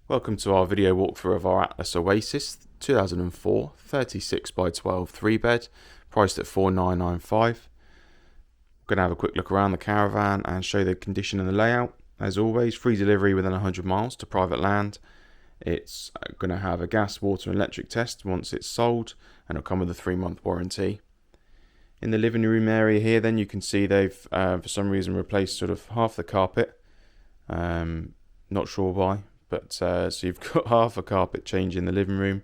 Welcome to our video walkthrough of our Atlas Oasis 2004 36 by 12 3-bed, priced at $4,995. We're going to have a quick look around the caravan and show the condition and the layout. As always, free delivery within 100 miles to private land. It's going to have a gas, water and electric test once it's sold, and it'll come with a 3-month warranty. In the living room area here, then you can see they've for some reason replaced sort of half the carpet. Not sure why. But so you've got half a carpet change in the living room.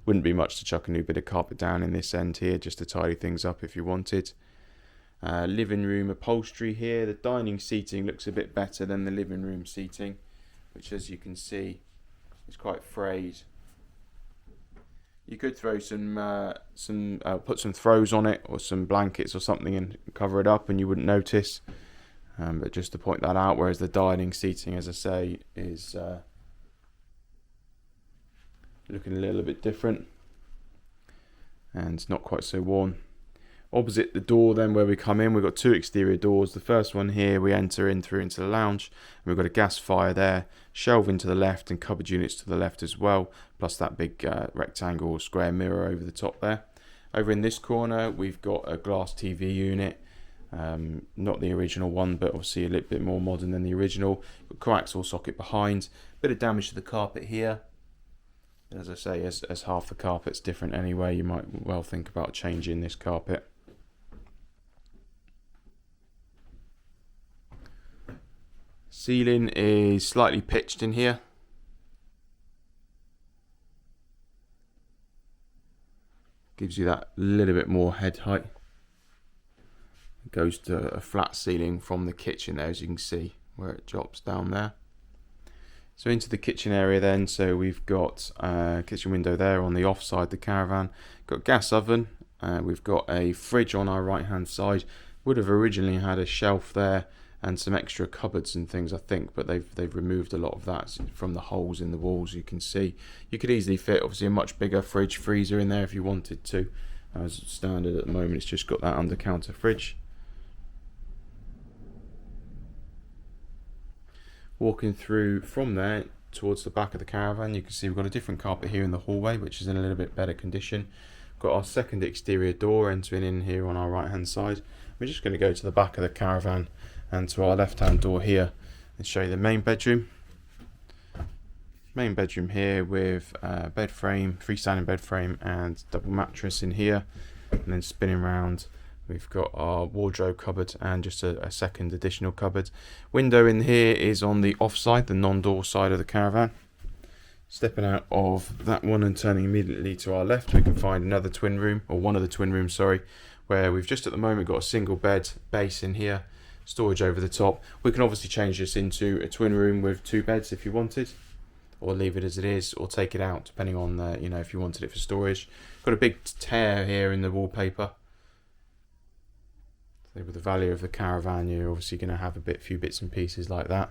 Wouldn't be much to chuck a new bit of carpet down in this end here, just to tidy things up if you wanted. Living room upholstery here. The dining seating looks a bit better than the living room seating, which, as you can see, is quite frayed. You could throw put some throws on it or some blankets or something and cover it up, and you wouldn't notice. But just to point that out, whereas the dining seating, as I say, is looking a little bit different and not quite so worn. Opposite the door then where we come in, we've got two exterior doors. The first one here we enter in through into the lounge, and we've got a gas fire there, shelving to the left and cupboard units to the left as well, plus that big rectangle or square mirror over the top there. Over in this corner we've got a glass TV unit, not the original one, but obviously a little bit more modern than the original. Got coaxial socket behind, bit of damage to the carpet here. As I say, as half the carpet's different anyway, you might well think about changing this carpet. Ceiling is slightly pitched in here. Gives you that little bit more head height. It goes to a flat ceiling from the kitchen there, as you can see, where it drops down there. So into the kitchen area then, so we've got a kitchen window there on the off side, the caravan. Got a gas oven, we've got a fridge on our right hand side. Would have originally had a shelf there and some extra cupboards and things, I think, but they've removed a lot of that from the holes in the walls. You can see you could easily fit obviously a much bigger fridge freezer in there if you wanted to. As standard at the moment, it's just got that under counter fridge. Walking through from there towards the back of the caravan, you can see we've got a different carpet here in the hallway, which is in a little bit better condition. Got our second exterior door entering in here on our right hand side. We're just going to go to the back of the caravan and to our left hand door here and show you the main bedroom. Main bedroom here with bed frame, freestanding bed frame and double mattress in here, and then spinning round we've got our wardrobe cupboard and just a second additional cupboard. Window in here is on the off side, the non-door side of the caravan. Stepping out of that one and turning immediately to our left, we can find another twin room, or one of the twin rooms, sorry, where we've just at the moment got a single bed base in here, storage over the top. We can obviously change this into a twin room with 2 beds if you wanted, or leave it as it is, or take it out depending on if you wanted it for storage. Got a big tear here in the wallpaper. With the value of the caravan, you're obviously going to have a few bits and pieces like that.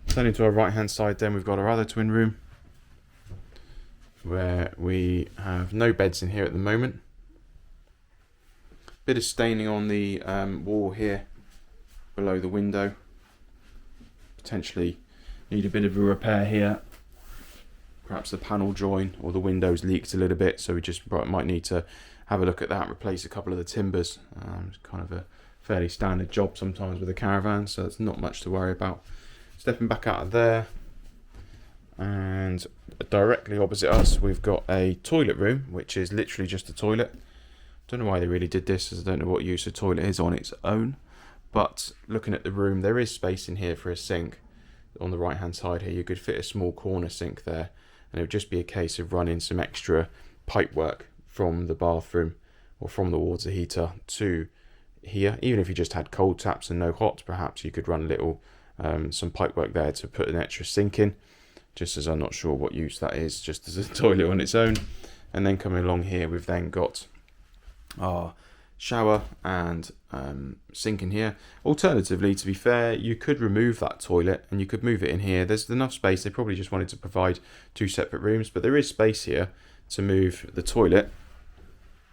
Turning to our right hand side then, we've got our other twin room where we have no beds in here at the moment. Bit of staining on the wall here below the window. Potentially need a bit of a repair here. Perhaps the panel join or the windows leaked a little bit, so we just might need to have a look at that, replace a couple of the timbers. It's kind of a fairly standard job sometimes with a caravan, so it's not much to worry about. Stepping back out of there, and directly opposite us we've got a toilet room, which is literally just a toilet. Don't know why they really did this, as I don't know what use a toilet is on its own, but looking at the room, there is space in here for a sink. On the right hand side here you could fit a small corner sink there, and it would just be a case of running some extra pipe work from the bathroom or from the water heater to here. Even if you just had cold taps and no hot, perhaps you could run a little some pipe work there to put an extra sink in, just as I'm not sure what use that is, just as a toilet on its own. And then coming along here we've then got our shower and sink in here. Alternatively, to be fair, you could remove that toilet and you could move it in here. There's enough space. They probably just wanted to provide 2 separate rooms, but there is space here to move the toilet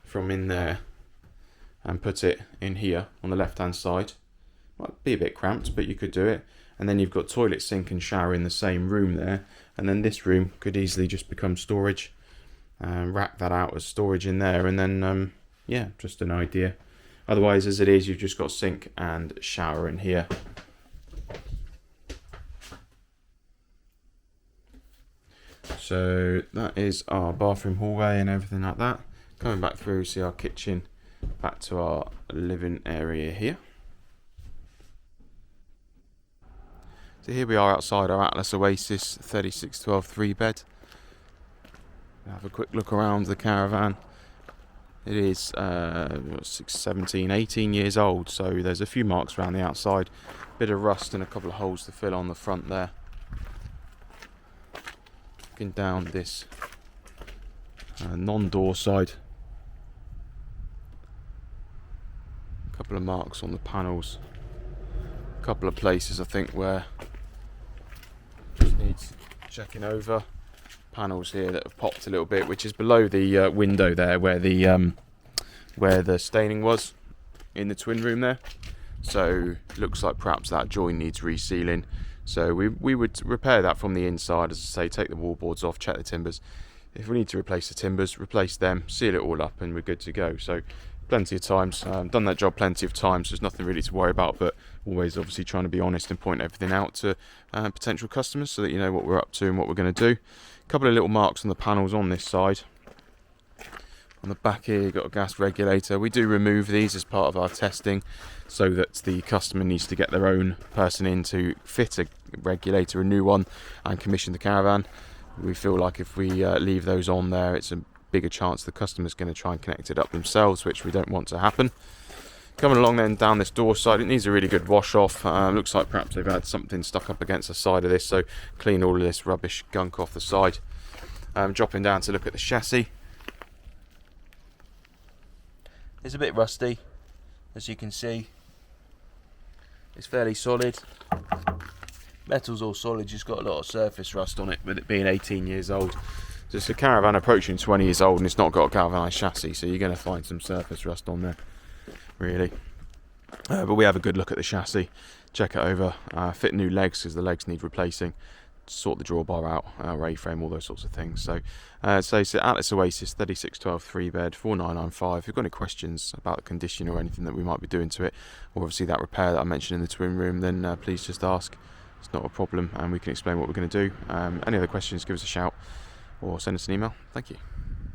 from in there and put it in here on the left hand side. Might be a bit cramped, but you could do it. and then you've got toilet, sink and shower in the same room there, and then this room could easily just become storage. Rack that out as storage in there, and then yeah, just an idea. Otherwise, as it is, you've just got sink and shower in here. So that is our bathroom hallway and everything like that. Coming back through, see our kitchen, back to our living area here. So here we are outside our Atlas Oasis 3612 3-bed. Have a quick look around the Caravan. It is 17, 18 years old, so there's a few marks around the outside. Bit of rust and a couple of holes to fill on the front there. Looking down this non-door side. A couple of marks on the panels. A couple of places I think where just needs checking over. Panels here that have popped a little bit, which is below the window there where the staining was in the twin room there. So looks like perhaps that join needs resealing. So we would repair that from the inside, as I say, take the wallboards off, check the timbers. If we need to replace the timbers, replace them, seal it all up, and we're good to go. So plenty of times, done that job plenty of times. There's nothing really to worry about, but always obviously trying to be honest and point everything out to potential customers so that you know what we're up to and what we're going to do. A couple of little marks on the panels on this side. On the back here you've got a gas regulator. We do remove these as part of our testing so that the customer needs to get their own person in to fit a regulator, a new one, and commission the Caravan. We feel like if we leave those on there, it's a bigger chance the customer's going to try and connect it up themselves, which we don't want to happen. Coming along then down this door side, it needs a really good wash off. Looks like perhaps they've had something stuck up against the side of this, so clean all of this rubbish gunk off the side. Dropping down to look at the chassis. It's a bit rusty, as you can see. It's fairly solid. Metal's all solid, just got a lot of surface rust on it with it being 18 years old. So it's a Caravan approaching 20 years old and it's not got a galvanised chassis, so you're going to find some surface rust on there, really. But we have a good look at the chassis, check it over, fit new legs because the legs need replacing, sort the drawbar out, A-frame, all those sorts of things. So it's Atlas Oasis 3612 3-bed 4995. If you've got any questions about the condition or anything that we might be doing to it, or obviously that repair that I mentioned in the twin room, then please just ask. It's not a problem and we can explain what we're going to do. Any other questions, give us a shout or send us an email. Thank you.